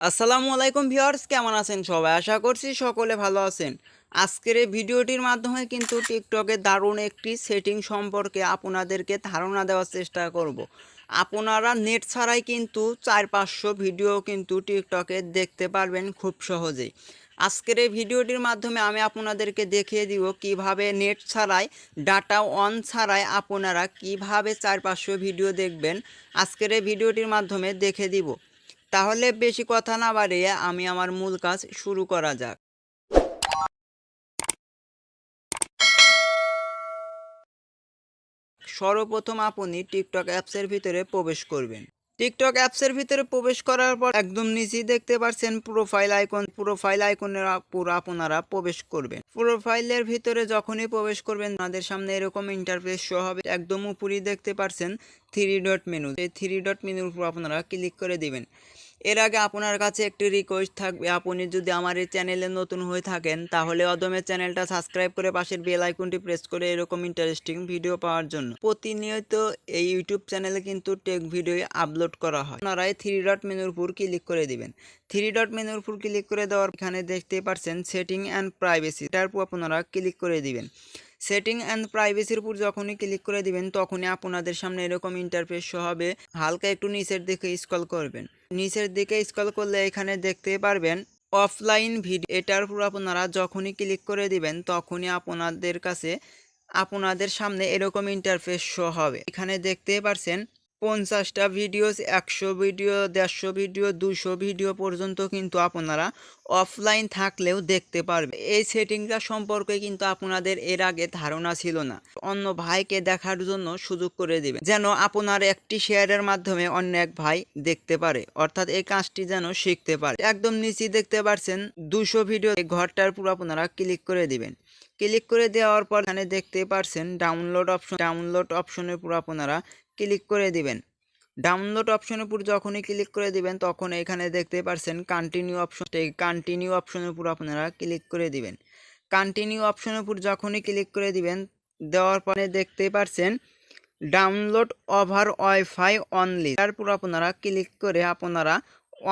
আসসালামু আলাইকুম ভিউয়ার্স, কেমন আছেন সবাই? আশা করছি সকলে ভালো আছেন। আজকের এই ভিডিওটির মাধ্যমে কিন্তু টিকটকে দারুণ একটি সেটিং সম্পর্কে আপনাদেরকে ধারণা দেওয়ার চেষ্টা করব। আপনারা নেট ছাড়াই কিন্তু 400-500 ভিডিও কিন্তু টিকটকে দেখতে পারবেন খুব সহজেই। আজকের এই ভিডিওটির মাধ্যমে আমি আপনাদেরকে দেখিয়ে দিব কিভাবে নেট ছাড়াই, ডাটা অন ছাড়াই আপনারা কিভাবে 400-500 ভিডিও দেখবেন। আজকের এই ভিডিওটির মাধ্যমে দেখে দিব। তাহলে বেশি কথা না বাড়িয়ে আমি আমার মূল কাজ শুরু করা যাক। সর্বপ্রথম আপনি টিকটক অ্যাপসের ভিতরে প্রবেশ করবেন। টিকটক অ্যাপসের ভিতরে প্রবেশ করার পর একদম নিচেই দেখতে পাচ্ছেন প্রোফাইল আইকনের পুরো আপনারা প্রবেশ করবেন। প্রোফাইলের ভিতরে যখনই প্রবেশ করবেন আপনাদের সামনে এরকম ইন্টারফেস শো হবে। একদম উপরেই দেখতে পাচ্ছেন থ্রি ডট মেনু, এই থ্রি ডট মেনুর উপর আপনারা ক্লিক করে দিবেন। এর আগে আপনার কাছে একটি রিকোয়েস্ট থাকবে, আপনি যদি আমার এই চ্যানেলে নতুন হয়ে থাকেন তাহলে অদমে চ্যানেলটা সাবস্ক্রাইব করে পাশের বেল আইকনটি প্রেস করে এরকম ইন্টারেস্টিং ভিডিও পাওয়ার জন্য। প্রতিনিয়ত এই ইউটিউব চ্যানেলে কিন্তু টেক ভিডিও আপলোড করা হয়। আপনারা এই থ্রি ডট মেনুর উপর ক্লিক করে দিবেন। থ্রি ডট মেনুর উপর ক্লিক করে দেওয়ার এখানে দেখতে পাচ্ছেন সেটিং অ্যান্ড প্রাইভেসি, এটার উপর আপনারা ক্লিক করে দিবেন। সেটিং অ্যান্ড প্রাইভেসির উপর যখনই ক্লিক করে দিবেন তখনই আপনাদের সামনে এরকম ইন্টারফেস শো হবে। হালকা একটু নিচের দিকে স্ক্রল করবেন। নিচের দিকে স্ক্রল করলে এখানে দেখতে পারবেন অফলাইন ভিডিও, এটার উপর আপনারা যখনই ক্লিক করে দিবেন তখনই আপনাদের সামনে এরকম ইন্টারফেস শো হবে। এখানে দেখতে পারছেন 50টা ভিডিওস, 100 ভিডিও, 150 ভিডিও, 200 ভিডিও পর্যন্ত কিন্তু আপনারা অফলাইন থাকলেও দেখতে পারবেন। এই সেটিংটা সম্পর্কে কিন্তু আপনাদের এর আগে ধারণা ছিল না। অন্য ভাইকে দেখার জন্য সুযোগ করে দিবেন, যেন আপনার একটি শেয়ারের মাধ্যমে অন্য এক ভাই দেখতে পারে, অর্থাৎ এই কাজটি যেন শিখতে পারে। একদম নিচে দেখতে পাচ্ছেন 200 ভিডিও, এই ঘরটার পুরো আপনারা ক্লিক করে দিবেন। ক্লিক করে দেওয়ার পর এখানে দেখতে পাচ্ছেন ডাউনলোড অপশনের উপর আপনারা ক্লিক করে দিবেন। ডাউনলোড অপশনের উপর যখনই ক্লিক করে দিবেন তখন এখানে দেখতে পাচ্ছেন কন্টিনিউ অপশনের উপর আপনারা ক্লিক করে দিবেন। কন্টিনিউ অপশনের উপর যখনই ক্লিক করে দিবেন, দেওয়ার পরে দেখতে পাচ্ছেন ডাউনলোড ওভার ওয়াইফাই অনলি, তারপর আপনারা ক্লিক করে আপনারা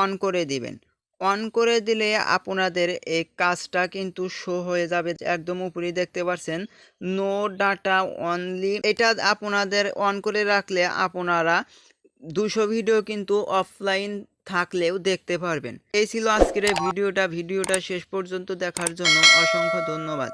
অন করে দিবেন। অন করে দিলে আপনাদের এই কাজটা কিন্তু শো হয়ে যাবে। একদম উপরেই দেখতে পাচ্ছেন নো ডাটা অনলি, এটা আপনাদের অন করে রাখলে আপনারা 200 ভিডিও কিন্তু অফলাইন থাকলেও দেখতে পারবেন। এই ছিল আজকের এই ভিডিওটা শেষ পর্যন্ত দেখার জন্য অসংখ্য ধন্যবাদ।